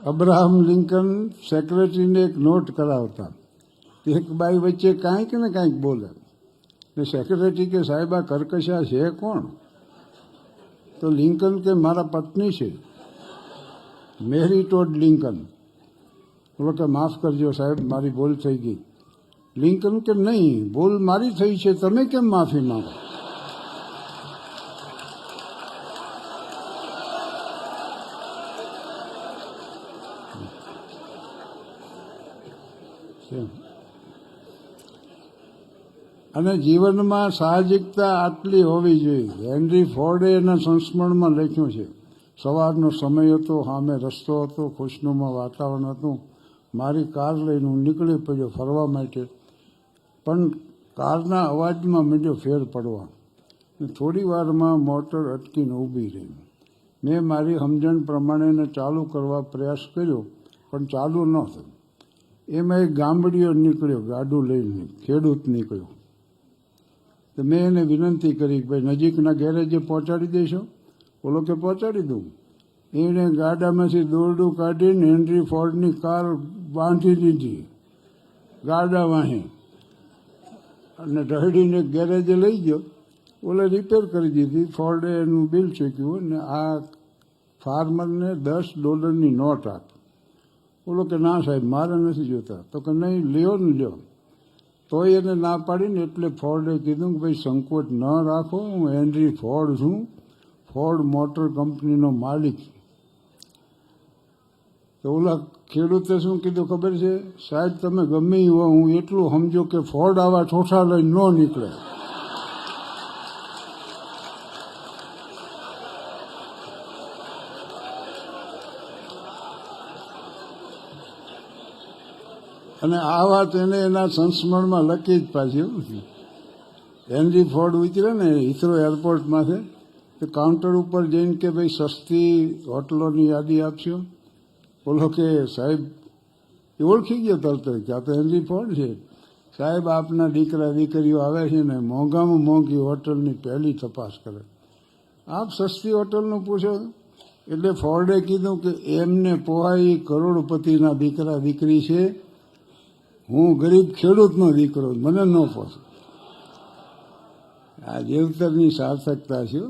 Abraham Lincoln સેક્રેટરીને એક not કરાવતા, એક બાઈ વચ્ચે કાંઈક ને કાંઈક બોલે, ને સેક્રેટરી કે સાહેબ આ કર્કશા છે કોણ? તો લિંકન કે મારા પત્ની છે, મેરી ટોડ લિંકન. બોલો કે માફ કરજો સાહેબ, મારી ભૂલ થઈ ગઈ. લિંકન કે નહીં, ભૂલ મારી થઈ છે, તમે કેમ માફી માંગો? અને જીવનમાં સાહજિકતા આટલી હોવી જોઈએ. હેનરી ફોર્ડે એના સંસ્મરણમાં લખ્યું છે, સવારનો સમય હતો, સામે રસ્તો હતો, ખુશનુમા વાતાવરણ હતું, મારી કાર લઈને હું નીકળી પડ્યો ફરવા માટે, પણ કારના અવાજમાં માંડ્યો ફેર પડવા. થોડી વારમાં મોટર અટકીને ઊભી રહી. મેં મારી સમજણ પ્રમાણેને ચાલુ કરવા પ્રયાસ કર્યો, પણ ચાલુ ન થયું. એમાં એક ગામડીઓ નીકળ્યો, ગાડું લઈને, ખેડૂત નીકળ્યો. તો મેં એને વિનંતી કરી કે ભાઈ નજીકના ગેરેજે પહોંચાડી દેશો? બોલો કે પહોંચાડી દઉં. એણે ગાડામાંથી દોરડું કાઢીને હેનરી ફોર્ડની કાર બાંધી દીધી ગાડા વાહે, અને ઢળીને ગેરેજે લઈ ગયો. ઓલે રિપેર કરી દીધી. ફોર્ડે એનું બિલ ચૂક્યું ને આ ફાર્મરને $10 નોટ આપી. બોલો કે ના સાહેબ મારે નથી જોતા. તો કે નહીં, લ્યો ને લ્યો. તોય એને ના પાડીને એટલે ફોર્ડે કીધું કે ભાઈ સંકોચ ન રાખો, હું હેનરી ફોર્ડ છું, ફોર્ડ મોટર કંપનીનો માલિક. તો ઓલા ખેડૂતે શું કીધું ખબર છે? સાહેબ તમે ગમે હો, હું એટલું સમજો કે ફોર્ડ આવા ઠોઠા લઈને ન નીકળે. અને આ વાત એને એના સંસ્મરણમાં લખી જ પાછી. હેનરી ફોર્ડ ઉતરે ને હિથ્રો એરપોર્ટમાંથી, તો કાઉન્ટર ઉપર જઈને કે ભાઈ સસ્તી હોટલોની યાદી આપશો. બોલો કે સાહેબ એ ઓળખી ગયો તરત કે આ તો હેનરી ફોર્ડ છે. સાહેબ આપના દીકરા દીકરીઓ આવે છે ને મોંઘામાં મોંઘી હોટલની પહેલી તપાસ કરે, આપ સસ્તી હોટલનું પૂછો? એટલે ફોર્ડે કીધું કે એમને પોહાય કરોડપતિના દીકરા દીકરી છે, હું ગરીબ ખેડૂતનો દીકરો, મને ન પહોંચે. આ દેવતરની સાર્થકતા છે.